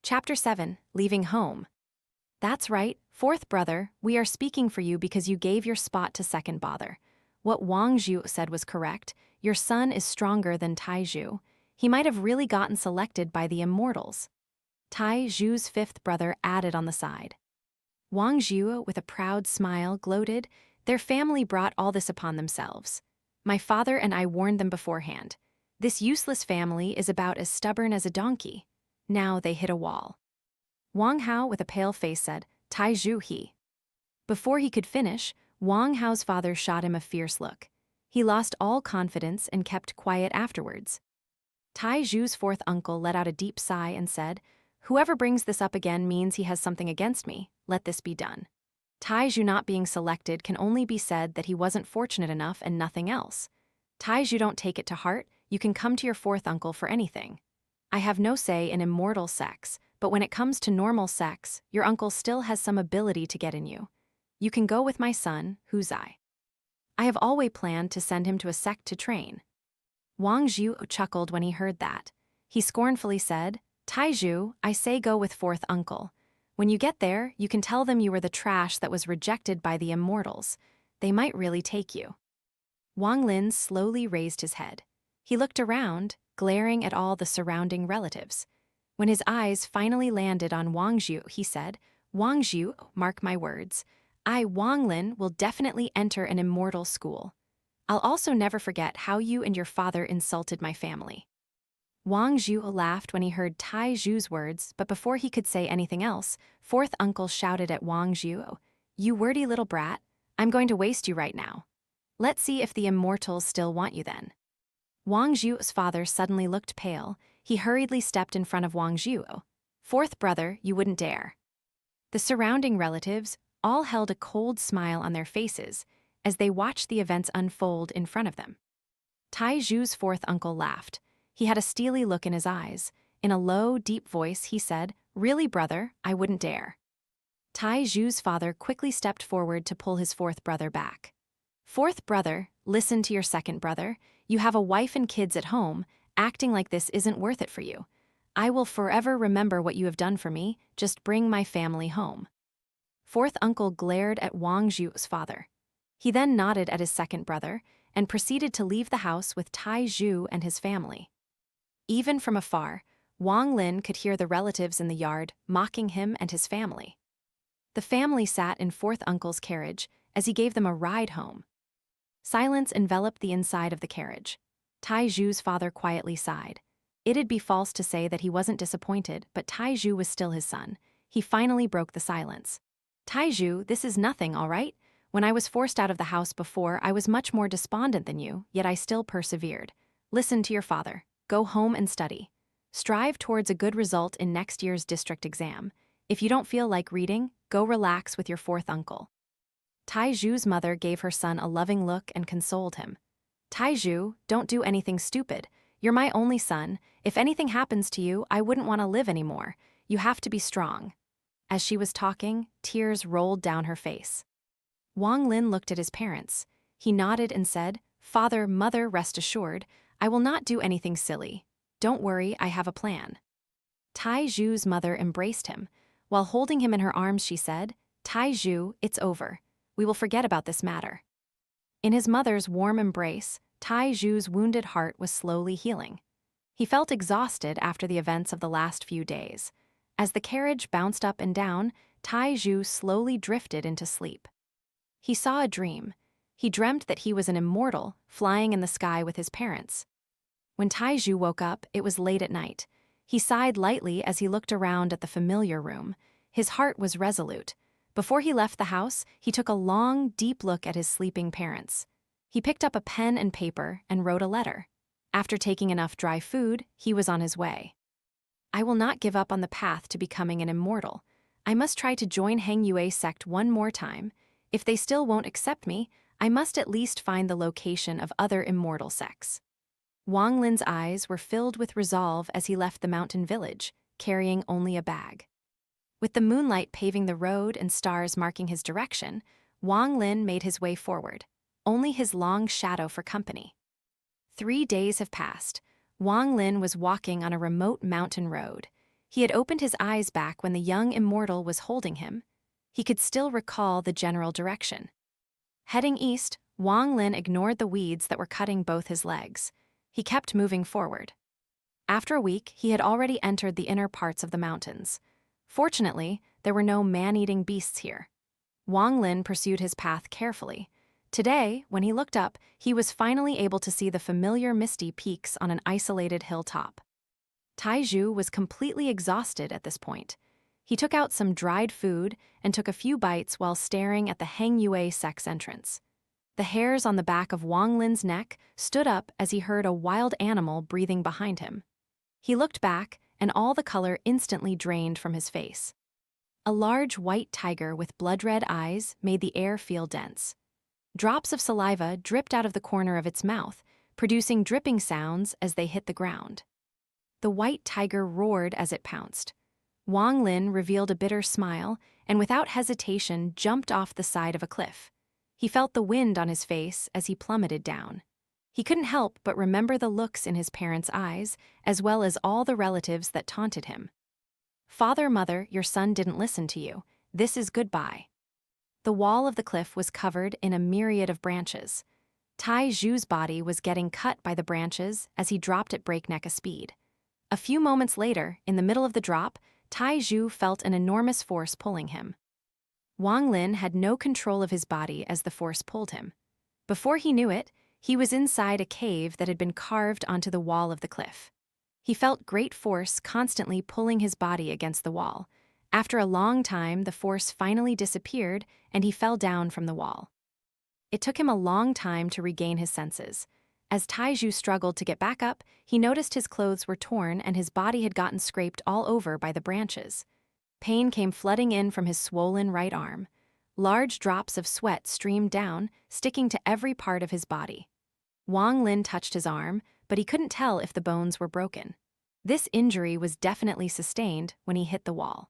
Chapter 7, Leaving Home. That's right, fourth brother, we are speaking for you because you gave your spot to second bother. What Wang Zhu said was correct. Your son is stronger than Tai Zhu. He might have really gotten selected by the immortals. Tai Zhu's fifth brother added on the side. Wang Zhu, with a proud smile, gloated, their family brought all this upon themselves. My father and I warned them beforehand. This useless family is about as stubborn as a donkey. Now they hit a wall. Wang Hao, with a pale face, said, Tai Zhu he. Before he could finish, Wang Hao's father shot him a fierce look. He lost all confidence and kept quiet afterwards. Tai Zhu's fourth uncle let out a deep sigh and said, Whoever brings this up again means he has something against me. Let this be done. Tai Zhu not being selected can only be said that he wasn't fortunate enough and nothing else. Tai Zhu, don't take it to heart. You can come to your fourth uncle for anything. I have no say in immortal sex, but when it comes to normal sex, your uncle still has some ability to get in you. You can go with my son, Huzai. I have always planned to send him to a sect to train. Wang Zhu chuckled when he heard that. He scornfully said, Tai Zhu, I say go with fourth uncle. When you get there, you can tell them you were the trash that was rejected by the immortals. They might really take you. Wang Lin slowly raised his head. He looked around, glaring at all the surrounding relatives. When his eyes finally landed on Wang Zhu, he said, Wang Zhu, mark my words, I, Wang Lin, will definitely enter an immortal school. I'll also never forget how you and your father insulted my family. Wang Zhu laughed when he heard Tai Zhu's words, but before he could say anything else, fourth uncle shouted at Wang Zhu, You wordy little brat, I'm going to waste you right now. Let's see if the immortals still want you then. Wang Zhu's father suddenly looked pale. He hurriedly stepped in front of Wang Zhu. Fourth brother, you wouldn't dare. The surrounding relatives all held a cold smile on their faces as they watched the events unfold in front of them. Tai Zhu's fourth uncle laughed. He had a steely look in his eyes. In a low, deep voice, he said, Really, brother, I wouldn't dare. Tai Zhu's father quickly stepped forward to pull his fourth brother back. Fourth brother, listen to your second brother. You have a wife and kids at home. Acting like this isn't worth it for you. I will forever remember what you have done for me. Just bring my family home. Fourth uncle glared at Wang Zhu's father. He then nodded at his second brother and proceeded to leave the house with Tai Zhu and his family. Even from afar, Wang Lin could hear the relatives in the yard mocking him and his family. The family sat in fourth uncle's carriage as he gave them a ride home. Silence enveloped the inside of the carriage. Tai Zhu's father quietly sighed. It'd be false to say that he wasn't disappointed, but Tai Zhu was still his son. He finally broke the silence. Tai Zhu, this is nothing, all right? When I was forced out of the house before, I was much more despondent than you, yet I still persevered. Listen to your father. Go home and study. Strive towards a good result in next year's district exam. If you don't feel like reading, go relax with your fourth uncle. Tai Zhu's mother gave her son a loving look and consoled him. Tai Zhu, don't do anything stupid. You're my only son. If anything happens to you, I wouldn't want to live anymore. You have to be strong. As she was talking, tears rolled down her face. Wang Lin looked at his parents. He nodded and said, Father, mother, rest assured, I will not do anything silly. Don't worry, I have a plan. Tai Zhu's mother embraced him. While holding him in her arms, she said, Tai Zhu, it's over. We will forget about this matter. In his mother's warm embrace, Tai Zhu's wounded heart was slowly healing. He felt exhausted after the events of the last few days. As the carriage bounced up and down, Tai Zhu slowly drifted into sleep. He saw a dream. He dreamt that he was an immortal, flying in the sky with his parents. When Tai Zhu woke up, it was late at night. He sighed lightly as he looked around at the familiar room. His heart was resolute. Before he left the house, he took a long, deep look at his sleeping parents. He picked up a pen and paper and wrote a letter. After taking enough dry food, he was on his way. I will not give up on the path to becoming an immortal. I must try to join Heng Yue sect one more time. If they still won't accept me, I must at least find the location of other immortal sects. Wang Lin's eyes were filled with resolve as he left the mountain village, carrying only a bag. With the moonlight paving the road and stars marking his direction, Wang Lin made his way forward, only his long shadow for company. 3 days have passed. Wang Lin was walking on a remote mountain road. He had opened his eyes back when the young immortal was holding him. He could still recall the general direction. Heading east, Wang Lin ignored the weeds that were cutting both his legs. He kept moving forward. After a week, he had already entered the inner parts of the mountains. Fortunately, there were no man-eating beasts here. Wang Lin pursued his path carefully. Today, when he looked up, he was finally able to see the familiar misty peaks on an isolated hilltop. Taizhu was completely exhausted at this point. He took out some dried food and took a few bites while staring at the Heng Yue sex entrance. The hairs on the back of Wang Lin's neck stood up as he heard a wild animal breathing behind him. He looked back, and all the color instantly drained from his face. A large white tiger with blood-red eyes made the air feel dense. Drops of saliva dripped out of the corner of its mouth, producing dripping sounds as they hit the ground. The white tiger roared as it pounced. Wang Lin revealed a bitter smile and without hesitation jumped off the side of a cliff. He felt the wind on his face as he plummeted down. He couldn't help but remember the looks in his parents' eyes, as well as all the relatives that taunted him. "Father, mother, your son didn't listen to you. This is goodbye." The wall of the cliff was covered in a myriad of branches. Tai Zhu's body was getting cut by the branches as he dropped at breakneck speed. A few moments later, in the middle of the drop, Tai Zhu felt an enormous force pulling him. Wang Lin had no control of his body as the force pulled him. Before he knew it, he was inside a cave that had been carved onto the wall of the cliff. He felt great force constantly pulling his body against the wall. After a long time, the force finally disappeared and he fell down from the wall. It took him a long time to regain his senses. As Taizhu struggled to get back up, he noticed his clothes were torn and his body had gotten scraped all over by the branches. Pain came flooding in from his swollen right arm. Large drops of sweat streamed down, sticking to every part of his body. Wang Lin touched his arm, but he couldn't tell if the bones were broken. This injury was definitely sustained when he hit the wall.